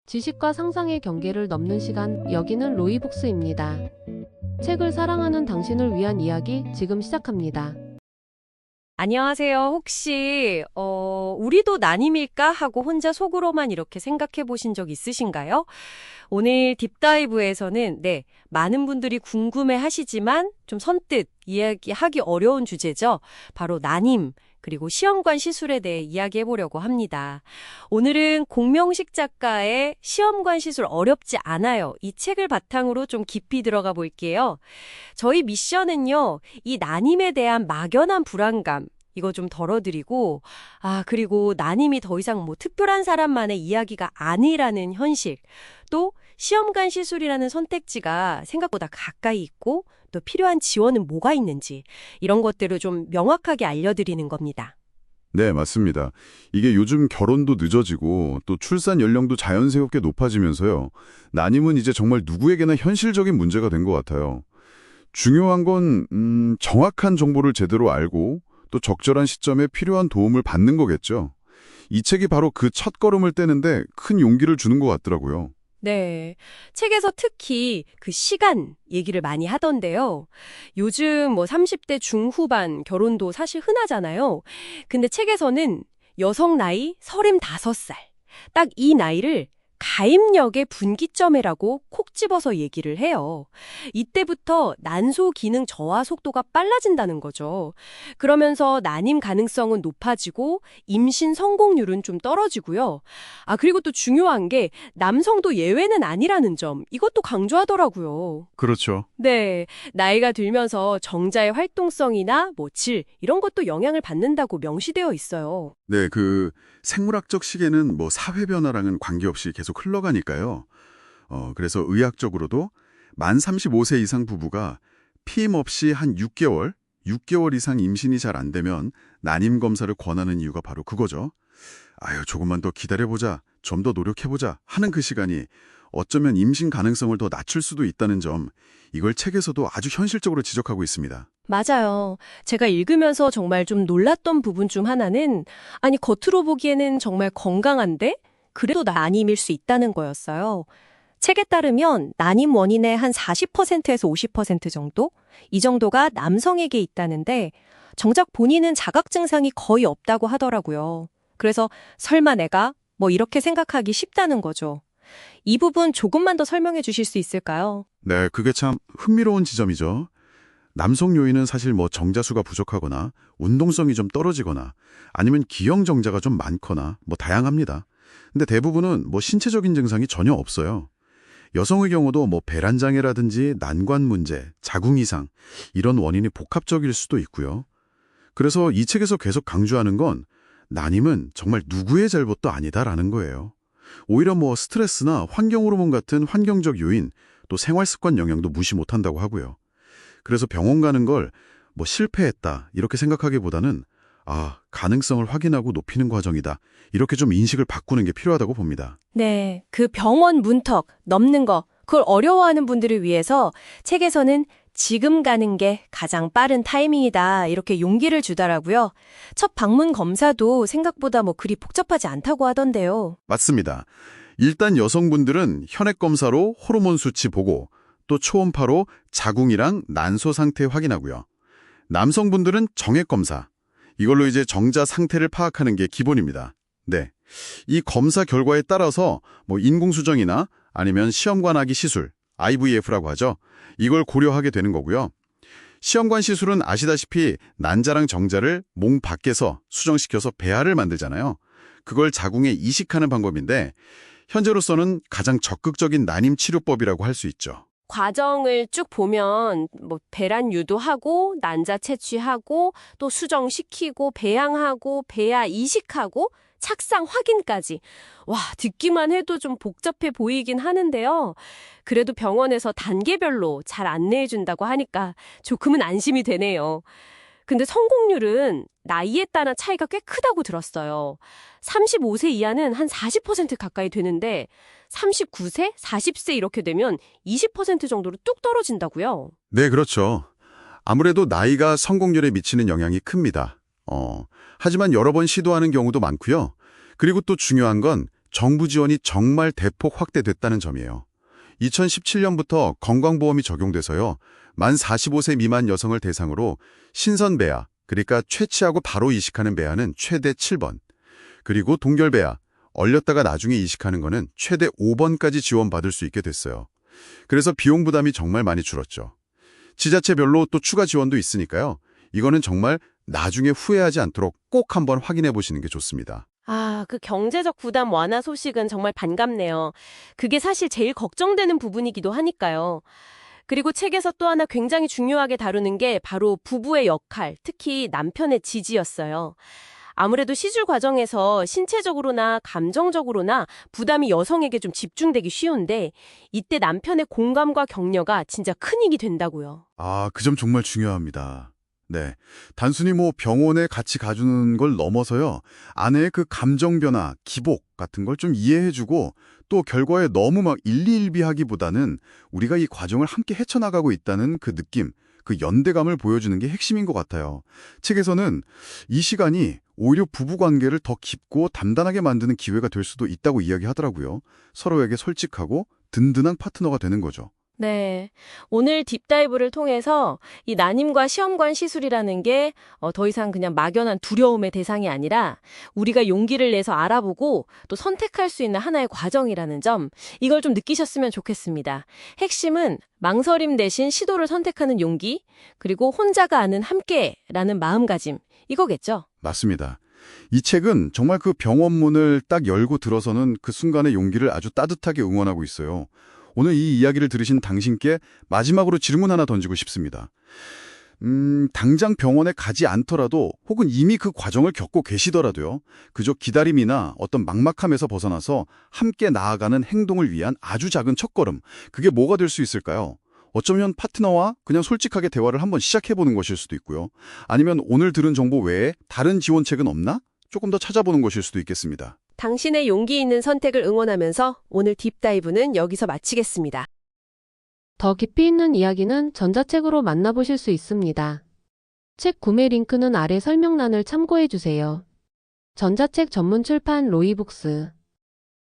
지식과 상상의 경계를 넘는 시간, 여기는 로이북스입니다. 책을 사랑하는 당신을 위한 이야기 지금 시작합니다. 안녕하세요. 혹시 우리도 난임일까 하고 혼자 속으로만 이렇게 생각해 보신 적 있으신가요? 오늘 딥다이브에서는 많은 분들이 궁금해 하시지만 좀 선뜻 이야기하기 어려운 주제죠. 바로 난임, 그리고 시험관 시술에 대해 이야기해 보려고 합니다. 오늘은 공명식 작가의 시험관 시술 어렵지 않아요. 이 책을 바탕으로 좀 깊이 들어가 볼게요. 저희 미션은요, 이 난임에 대한 막연한 불안감, 이거 좀 덜어드리고, 그리고 난임이 더 이상 특별한 사람만의 이야기가 아니라는 현실, 또 시험관 시술이라는 선택지가 생각보다 가까이 있고, 또 필요한 지원은 뭐가 있는지, 이런 것들을 좀 명확하게 알려드리는 겁니다. 네, 맞습니다. 이게 요즘 결혼도 늦어지고 또 출산 연령도 자연스럽게 높아지면서요. 난임은 이제 정말 누구에게나 현실적인 문제가 된 것 같아요. 중요한 건 정확한 정보를 제대로 알고 또 적절한 시점에 필요한 도움을 받는 거겠죠. 이 책이 바로 그 첫걸음을 떼는데 큰 용기를 주는 것 같더라고요. 네. 책에서 특히 그 시간 얘기를 많이 하던데요. 요즘 30대 중후반 결혼도 사실 흔하잖아요. 근데 책에서는 여성 나이 35살. 딱 이 나이를 가입력의 분기점이라고 콕 집어서 얘기를 해요. 이때부터 난소 기능 저하 속도가 빨라진다는 거죠. 그러면서 난임 가능성은 높아지고 임신 성공률은 좀 떨어지고요. 그리고 또 중요한 게 남성도 예외는 아니라는 점, 이것도 강조하더라고요. 그렇죠. 네, 나이가 들면서 정자의 활동성이나 질, 이런 것도 영향을 받는다고 명시되어 있어요. 네, 생물학적 시계는 사회 변화랑은 관계없이 계속 흘러가니까요. 그래서 의학적으로도 만 35세 이상 부부가 피임 없이 한 6개월 이상 임신이 잘 안 되면 난임 검사를 권하는 이유가 바로 그거죠. 조금만 더 기다려보자, 좀 더 노력해보자 하는 그 시간이 어쩌면 임신 가능성을 더 낮출 수도 있다는 점, 이걸 책에서도 아주 현실적으로 지적하고 있습니다. 맞아요. 제가 읽으면서 정말 좀 놀랐던 부분 중 하나는 겉으로 보기에는 정말 건강한데 그래도 난임일 수 있다는 거였어요. 책에 따르면 난임 원인의 한 40%에서 50% 정도? 이 정도가 남성에게 있다는데 정작 본인은 자각 증상이 거의 없다고 하더라고요. 그래서 설마 내가 이렇게 생각하기 쉽다는 거죠. 이 부분 조금만 더 설명해 주실 수 있을까요? 네, 그게 참 흥미로운 지점이죠. 남성 요인은 사실 정자수가 부족하거나 운동성이 좀 떨어지거나 아니면 기형 정자가 좀 많거나 다양합니다. 근데 대부분은 신체적인 증상이 전혀 없어요. 여성의 경우도 배란 장애라든지 난관 문제, 자궁 이상 이런 원인이 복합적일 수도 있고요. 그래서 이 책에서 계속 강조하는 건 난임은 정말 누구의 잘못도 아니다라는 거예요. 오히려 스트레스나 환경 호르몬 같은 환경적 요인, 또 생활 습관 영향도 무시 못한다고 하고요. 그래서 병원 가는 걸 실패했다 이렇게 생각하기보다는 가능성을 확인하고 높이는 과정이다. 이렇게 좀 인식을 바꾸는 게 필요하다고 봅니다. 네, 그 병원 문턱 넘는 거, 그걸 어려워하는 분들을 위해서 책에서는 지금 가는 게 가장 빠른 타이밍이다 이렇게 용기를 주더라고요. 첫 방문 검사도 생각보다 그리 복잡하지 않다고 하던데요. 맞습니다. 일단 여성분들은 혈액 검사로 호르몬 수치 보고 또 초음파로 자궁이랑 난소 상태 확인하고요. 남성분들은 정액 검사. 이걸로 이제 정자 상태를 파악하는 게 기본입니다. 네. 이 검사 결과에 따라서 인공수정이나 아니면 시험관하기 시술, IVF라고 하죠. 이걸 고려하게 되는 거고요. 시험관 시술은 아시다시피 난자랑 정자를 몸 밖에서 수정시켜서 배아를 만들잖아요. 그걸 자궁에 이식하는 방법인데 현재로서는 가장 적극적인 난임 치료법이라고 할 수 있죠. 과정을 쭉 보면 배란 유도하고 난자 채취하고 또 수정시키고 배양하고 배아 이식하고 착상 확인까지. 와, 듣기만 해도 좀 복잡해 보이긴 하는데요. 그래도 병원에서 단계별로 잘 안내해 준다고 하니까 조금은 안심이 되네요. 근데 성공률은 나이에 따라 차이가 꽤 크다고 들었어요. 35세 이하는 한 40% 가까이 되는데 39세, 40세 이렇게 되면 20% 정도로 뚝 떨어진다고요. 네, 그렇죠. 아무래도 나이가 성공률에 미치는 영향이 큽니다. 하지만 여러 번 시도하는 경우도 많고요. 그리고 또 중요한 건 정부 지원이 정말 대폭 확대됐다는 점이에요. 2017년부터 건강보험이 적용돼서요. 만 45세 미만 여성을 대상으로 신선배아, 그러니까 채취하고 바로 이식하는 배아는 최대 7번, 그리고 동결배아, 얼렸다가 나중에 이식하는 거는 최대 5번까지 지원받을 수 있게 됐어요. 그래서 비용 부담이 정말 많이 줄었죠. 지자체별로 또 추가 지원도 있으니까요. 이거는 정말 나중에 후회하지 않도록 꼭 한번 확인해 보시는 게 좋습니다. 아, 그 경제적 부담 완화 소식은 정말 반갑네요. 그게 사실 제일 걱정되는 부분이기도 하니까요. 그리고 책에서 또 하나 굉장히 중요하게 다루는 게 바로 부부의 역할, 특히 남편의 지지였어요. 아무래도 시술 과정에서 신체적으로나 감정적으로나 부담이 여성에게 좀 집중되기 쉬운데 이때 남편의 공감과 격려가 진짜 큰 힘이 된다고요. 아, 그 점 정말 중요합니다. 네. 단순히 뭐 병원에 같이 가주는 걸 넘어서요. 아내의 그 감정 변화, 기복 같은 걸 좀 이해해주고 또 결과에 너무 막 일희일비하기보다는 우리가 이 과정을 함께 헤쳐나가고 있다는 그 느낌, 그 연대감을 보여주는 게 핵심인 것 같아요. 책에서는 이 시간이 오히려 부부관계를 더 깊고 단단하게 만드는 기회가 될 수도 있다고 이야기하더라고요. 서로에게 솔직하고 든든한 파트너가 되는 거죠. 네. 오늘 딥다이브를 통해서 이 난임과 시험관 시술이라는 게 더 이상 그냥 막연한 두려움의 대상이 아니라 우리가 용기를 내서 알아보고 또 선택할 수 있는 하나의 과정이라는 점, 이걸 좀 느끼셨으면 좋겠습니다. 핵심은 망설임 대신 시도를 선택하는 용기, 그리고 혼자가 아는 함께라는 마음가짐, 이거겠죠? 맞습니다. 이 책은 정말 그 병원 문을 딱 열고 들어서는 그 순간의 용기를 아주 따뜻하게 응원하고 있어요. 오늘 이 이야기를 들으신 당신께 마지막으로 질문 하나 던지고 싶습니다. 당장 병원에 가지 않더라도 혹은 이미 그 과정을 겪고 계시더라도요. 그저 기다림이나 어떤 막막함에서 벗어나서 함께 나아가는 행동을 위한 아주 작은 첫걸음. 그게 뭐가 될 수 있을까요? 어쩌면 파트너와 그냥 솔직하게 대화를 한번 시작해보는 것일 수도 있고요. 아니면 오늘 들은 정보 외에 다른 지원책은 없나? 조금 더 찾아보는 것일 수도 있겠습니다. 당신의 용기 있는 선택을 응원하면서 오늘 딥다이브는 여기서 마치겠습니다. 더 깊이 있는 이야기는 전자책으로 만나보실 수 있습니다. 책 구매 링크는 아래 설명란을 참고해 주세요. 전자책 전문 출판 로이북스